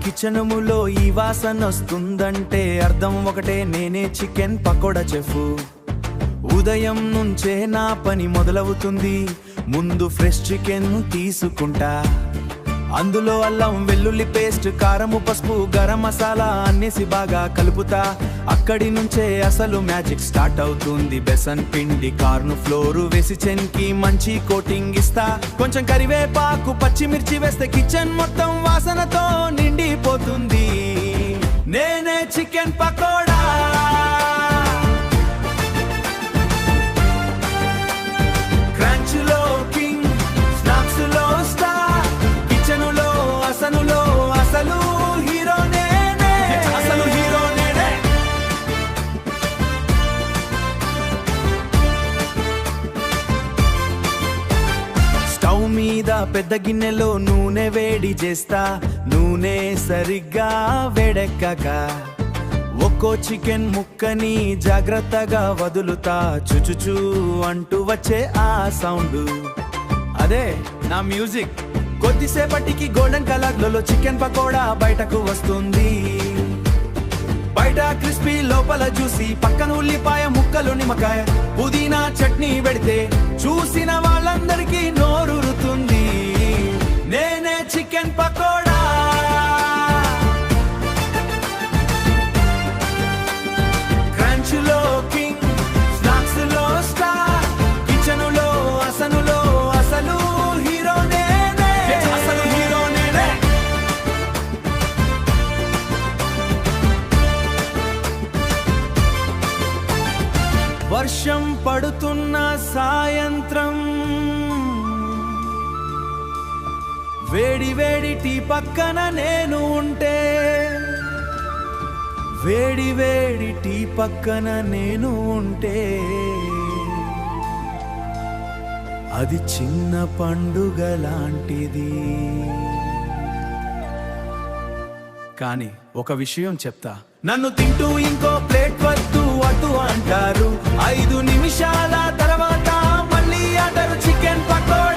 కిచెనుములో ఈ వాసన వస్తుందంటే అర్థం ఒకటే, నేనే చికెన్ పకోడా చెఫ్. ఉదయం నుంచే నా పని మొదలవుతుంది. ముందు ఫ్రెష్ చికెన్ తీసుకుంటా, అందులో అల్లం వెల్లుల్లి పేస్ట్, కారము పసుపు గరం మసాలా అన్నేసి బాగా కలుపుతా. అక్కడి నుంచే అసలు మ్యాజిక్ స్టార్ట్ అవుతుంది. బెసన్ పిండి కార్న్ ఫ్లోర్ వేసి చెన్కి మంచి కోటింగ్ ఇస్తా. కొంచెం కరివేపాకు పచ్చిమిర్చి వేస్తే కిచెన్ మొత్తం వాసనతో నిండిపోతుంది. నేనే చికెన్ పకోడా, క్రంచ్ లో కింగ్, స్నాక్స్ లో స్టార్, కిచెనులో అసలు హీరో నేనే, అసలు హీరో నేనే. స్టవ్ మీద పెద్ద గిన్నెలో నూనె వేడి చేస్తా. నూనె సరిగ్గా వేడెక్కాక ఒక్కో చికెన్ ముక్కని జాగ్రత్తగా వదులుతా. చుచుచూ అంటూ వచ్చే ఆ సౌండ్, అదే నా మ్యూజిక్. కొద్దిసేపటికి గోల్డెన్ కలర్లలో చికెన్ పకోడా బయటకు వస్తుంది. బయట క్రిస్పీ లోపల జ్యూసీ, పక్కన ఉల్లిపాయ ముక్కలు నిమ్మకాయ పుదీనా చట్నీ పెడితే చూసిన వాళ్ళందరికీ నోరూరుతుంది. నేనే చికెన్ పకోడా, క్రంచ్ లో కింగ్, స్నాక్స్ లో స్టార్, కిచెనులో అసలు హీరో నేనే, అసలు హీరో నేనే. వర్షం పడుతున్న సాయంత్రం, వేడి వేడి టీ పక్కన నేను ఉంటే, వేడి వేడి టీ పక్కన నేను ఉంటే, అది చిన్న పండుగ లాంటిది. కానీ ఒక విషయం చెప్తా, నన్ను తింటూ ఇంకో ప్లేట్ వద్దు అటు అంటారు. 5 నిమిషాల తర్వాత మళ్ళీ అంటారు చికెన్ పకోడా.